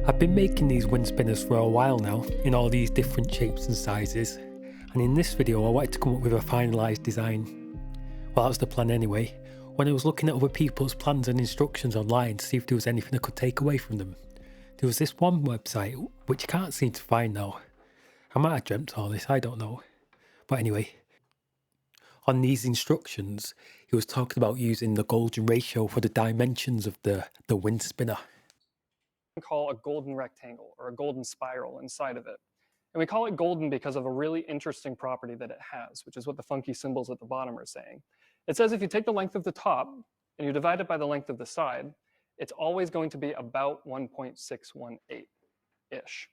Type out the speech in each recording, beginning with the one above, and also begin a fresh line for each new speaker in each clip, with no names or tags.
I've been making these wind spinners for a while now, in all these different shapes and sizes, and in this video I wanted to come up with a finalised design. Well, that was the plan anyway, when I was looking at other people's plans and instructions online to see if there was anything I could take away from them. There was this one website, which I can't seem to find now. I might have dreamt all this, I don't know. But anyway, on these instructions, he was talking about using the golden ratio for the dimensions of the wind spinner.
Call a golden rectangle or a golden spiral inside of it. And we call it golden because of a really interesting property that it has, which is what the funky symbols at the bottom are saying. It says if you take the length of the top and you divide it by the length of the side, it's always going to be about 1.618-ish.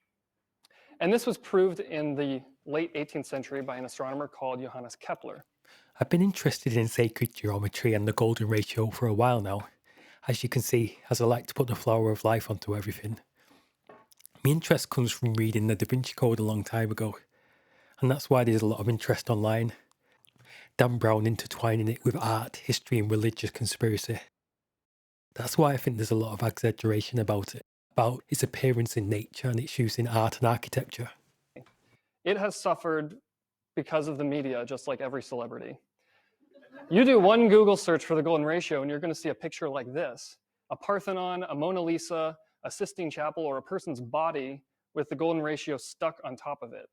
And this was proved in the late 18th century by an astronomer called Johannes Kepler.
I've been interested in sacred geometry and the golden ratio for a while now, as you can see, as I like to put the flower of life onto everything. My interest comes from reading the Da Vinci Code a long time ago, and that's why there's a lot of interest online. Dan Brown intertwining it with art, history and religious conspiracy. That's why I think there's a lot of exaggeration about it, about its appearance in nature and its use in art and architecture.
It has suffered because of the media, just like every celebrity. You do one Google search for the golden ratio and you're going to see a picture like this: a Parthenon, a Mona Lisa, a Sistine Chapel, or a person's body with the golden ratio stuck on top of it.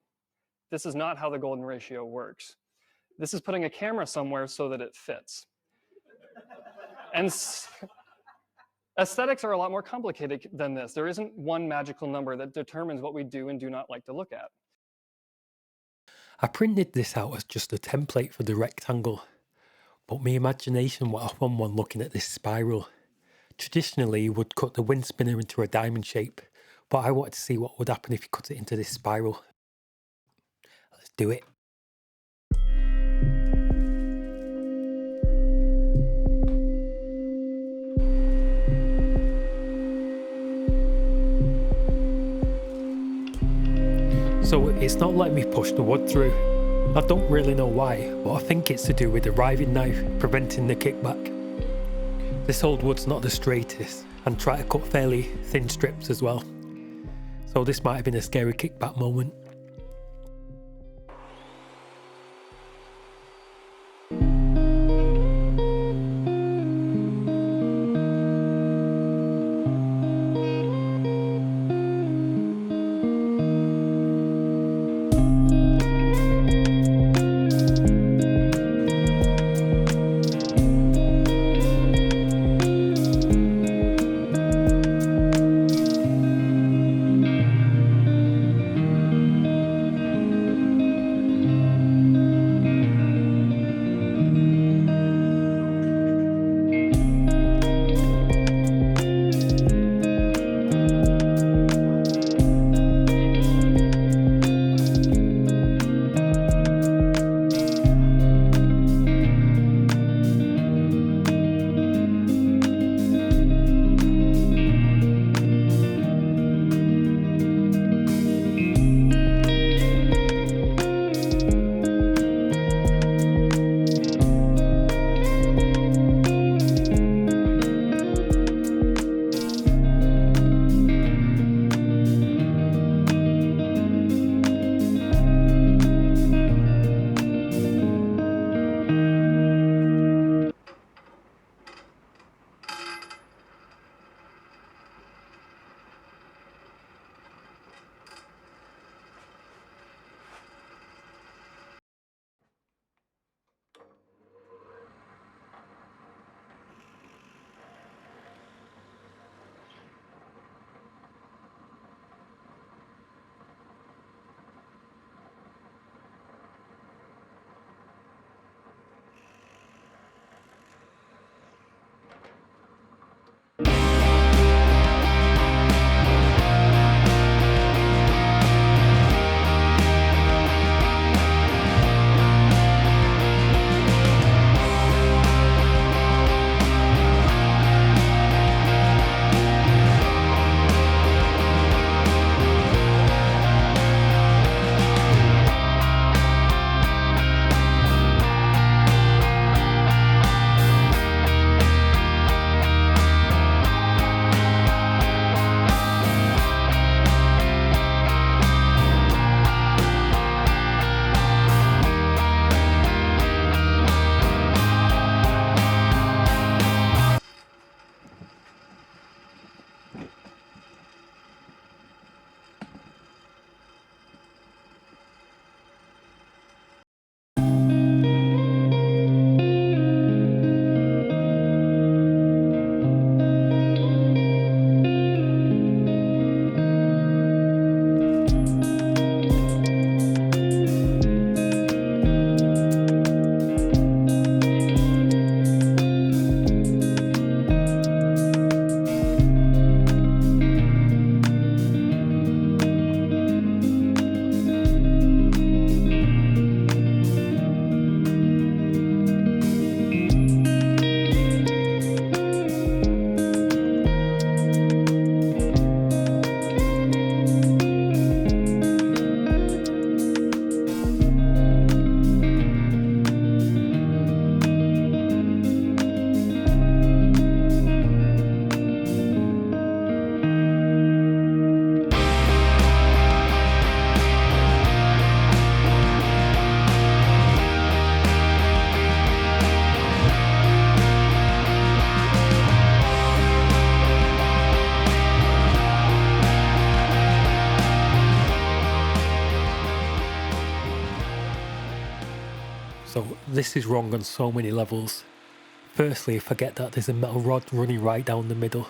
This is not how the golden ratio works. This is putting a camera somewhere so that it fits. And aesthetics are a lot more complicated than this. There isn't one magical number that determines what we do and do not like to look at.
I printed this out as just a template for the rectangle, but my imagination went off on one looking at this spiral. Traditionally, you would cut the wind spinner into a diamond shape, but I wanted to see what would happen if you cut it into this spiral. Let's do it. So it's not letting me push the wood through. I don't really know why, but I think it's to do with the riving knife preventing the kickback. This old wood's not the straightest, and try to cut fairly thin strips as well. So this might have been a scary kickback moment. So this is wrong on so many levels. Firstly, forget that there's a metal rod running right down the middle.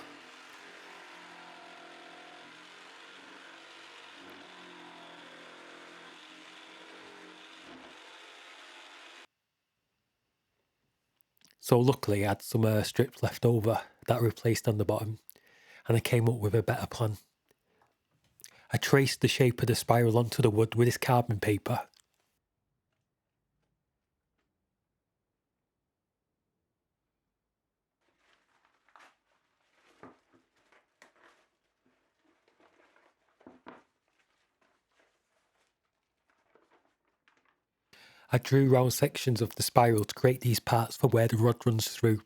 So luckily I had some strips left over that I replaced on the bottom, and I came up with a better plan. I traced the shape of the spiral onto the wood with this carbon paper. I drew round sections of the spiral to create these parts for where the rod runs through.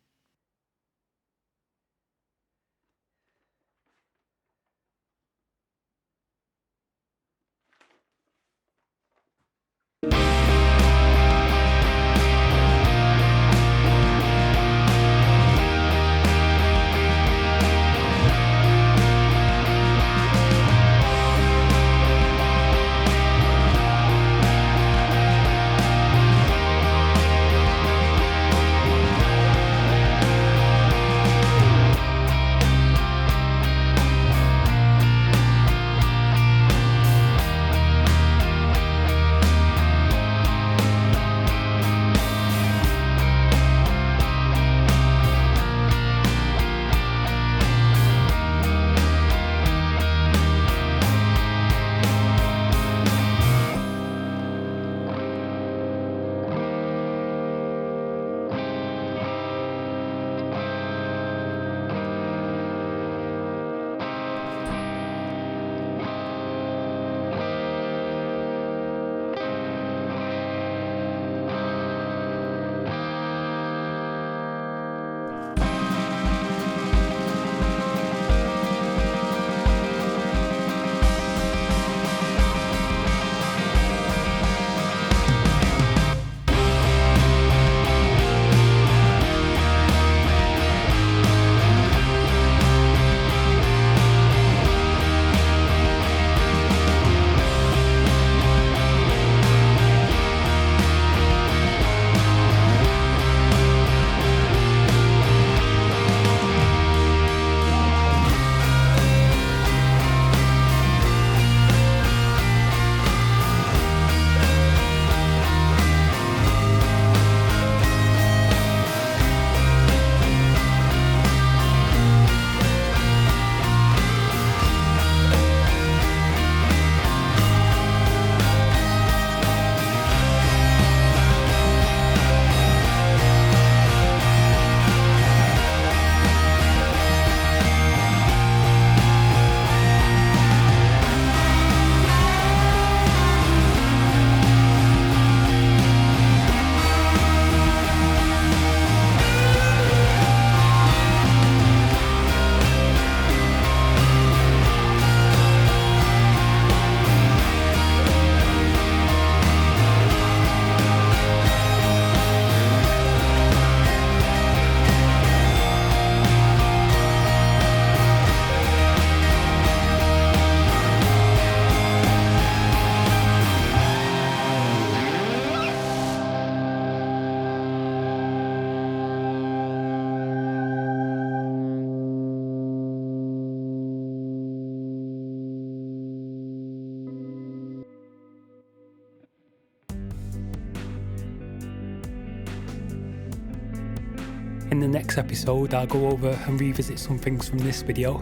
In the next episode, I'll go over and revisit some things from this video,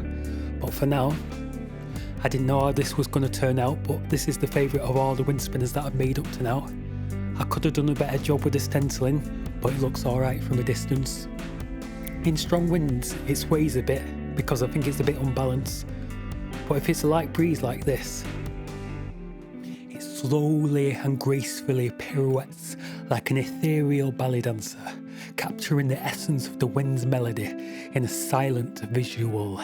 but for now, I didn't know how this was going to turn out, but this is the favourite of all the wind spinners that I've made up to now. I could have done a better job with the stenciling, but it looks alright from a distance. In strong winds, it sways a bit because I think it's a bit unbalanced, but if it's a light breeze like this, it slowly and gracefully pirouettes like an ethereal ballet dancer, capturing the essence of the wind's melody in a silent visual